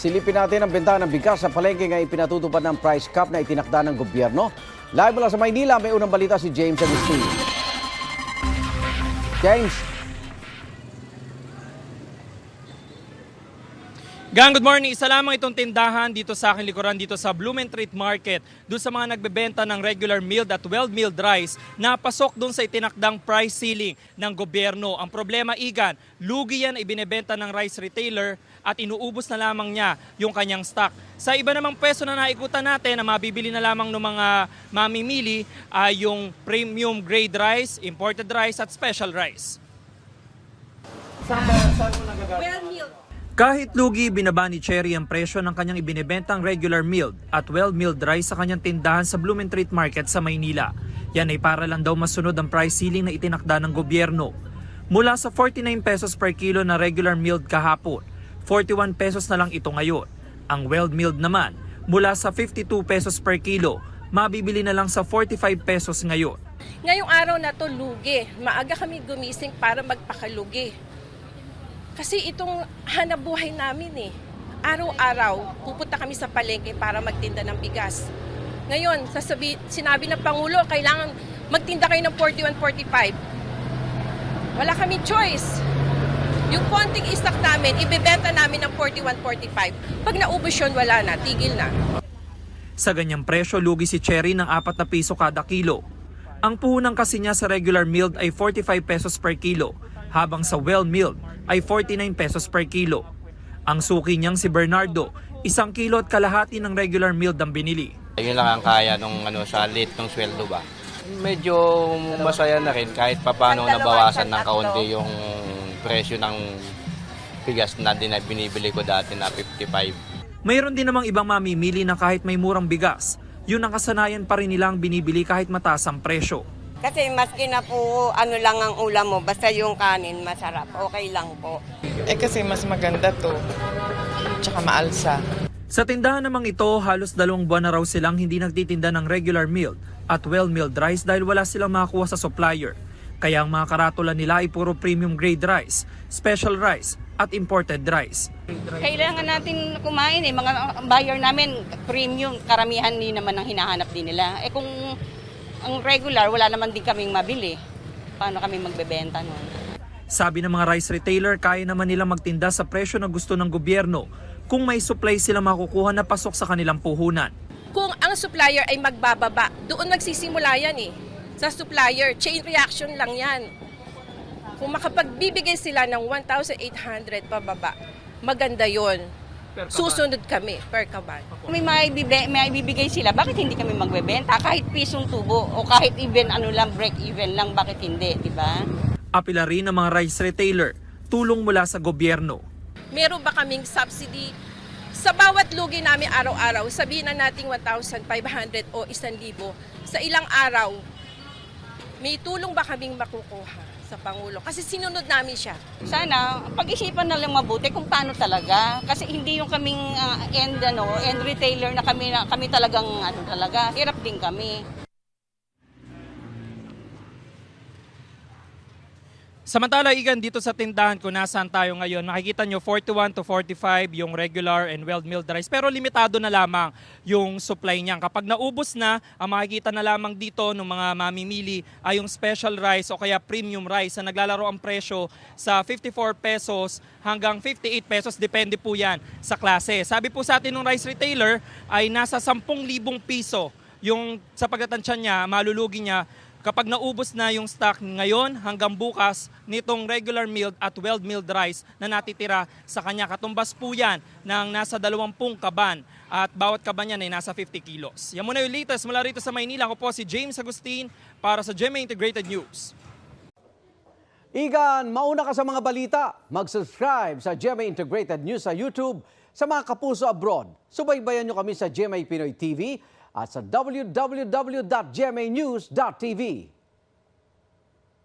Silipin natin ang benta ng bigas sa palengke ngayong pinatutupad ng price cap na itinakda ng gobyerno. Live mula sa Maynila, may unang balita si James Agustin. James. Gang, good morning. Isa lamang itong tindahan dito sa aking likuran dito sa Blumentritt Market. Doon sa mga nagbebenta ng regular milled at well-milled rice na pasok doon sa itinakdang price ceiling ng gobyerno. Ang problema, Igan, lugi yan ibinebenta ng rice retailer at inuubos na lamang niya yung kanyang stock. Sa iba namang pwesto na naikutan natin na mabibili na lamang ng mga mamimili ay yung premium grade rice, imported rice at special rice. Saan mo nagagawa? Well-milled. Kahit lugi, binaba ni Cherry ang presyo ng kanyang ibinebentang regular milled at well-milled rice sa kanyang tindahan sa Blumentritt Market sa Maynila. Yan ay para lang daw masunod ang price ceiling na itinakda ng gobyerno. Mula sa 49 pesos per kilo na regular milled kahapon, 41 pesos na lang ito ngayon. Ang well-milled naman, mula sa 52 pesos per kilo, mabibili na lang sa 45 pesos ngayon. Ngayong araw na to lugi. Maaga kami gumising para magpakalugi. Kasi itong hanap buhay namin eh. Araw-araw, pupunta kami sa palengke para magtinda ng bigas. Ngayon, sinabi ng Pangulo, kailangan magtinda kayo ng 41-45. Wala kami choice. Yung konting stock namin, ibebenta namin ng 41-45. Pag naubos yun, wala na, tigil na. Sa ganyang presyo, lugi si Cherry ng 4 na piso kada kilo. Ang puhunan kasi niya sa regular milled ay 45 pesos per kilo, habang sa well-milled ay 49 pesos per kilo. Ang suki niyang si Bernardo, 1 kilo at kalahati ng regular milled ang binili. Yun lang ang kaya nung sa late ng sweldo ba. Medyo masaya na rin kahit papaano nabawasan ng kaunti yung presyo ng bigas na binibili ko dati na 55. Mayroon din namang ibang mamimili na kahit may murang bigas, yun ang kasanayan pa rin nilang binibili kahit mataas ang presyo. Kasi maski na po ano lang ang ulam mo, basta yung kanin masarap, okay lang po. Kasi mas maganda to, tsaka maalsa. Sa tindahan namang ito, halos 2 buwan na raw silang hindi nagtitinda ng regular milled at well-milled rice dahil wala silang makakuha sa supplier. Kaya ang mga karatula nila ay puro premium grade rice, special rice at imported rice. Kailangan natin kumain eh, mga buyer namin premium, karamihan din naman ang hinahanap din nila. Kung ang regular, wala naman din kaming mabili. Paano kami magbebenta nun? Sabi ng mga rice retailer, kaya naman nilang magtinda sa presyo na gusto ng gobyerno kung may supply sila makukuha na pasok sa kanilang puhunan. Kung ang supplier ay magbababa, doon magsisimula yan eh. Sa supplier, chain reaction lang yan. Kung makapagbibigay sila ng 1,800 pababa, maganda yon. Susunod kami per kaban. Kung may ibibigay sila, bakit hindi kami magbebenta? Kahit pisong tubo o kahit even break even lang, bakit hindi, di ba? Apila rin ng mga rice retailer, tulong mula sa gobyerno. Meron ba kaming subsidy? Sa bawat lugi namin araw-araw, sabihin na natin 1,500 o 1,000. Sa ilang araw, may tulong ba kaming makukuha sa Pangulo? Kasi sinunod namin siya. Sana pag-isipan na lang mabuti kung paano talaga. Kasi hindi yung kaming end retailer na kami talagang hirap din kami. Samantala, Igan, dito sa tindahan ko, nasaan tayo ngayon, makikita nyo 41 to 45 yung regular and well-milled rice. Pero limitado na lamang yung supply niyan. Kapag naubos na, ang makikita na lamang dito ng mga mamimili ay yung special rice o kaya premium rice na naglalaro ang presyo sa 54 pesos hanggang 58 pesos. Depende po yan sa klase. Sabi po sa atin ng rice retailer ay nasa 10,000 piso yung sa pagtatansya niya, malulugi niya kapag naubos na yung stock ngayon hanggang bukas nitong regular milled at well-milled rice na natitira sa kanya. Katumbas po yan ng nasa 20 kaban at bawat kaban yan ay nasa 50 kilos. Yan muna yung latest mula rito sa Maynila. Ako po si James Agustin para sa GMA Integrated News. Igan, mauna ka sa mga balita. Mag-subscribe sa GMA Integrated News sa YouTube. Sa mga kapuso abroad, subaybayan nyo kami sa GMA Pinoy TV at sa www.gmanews.tv.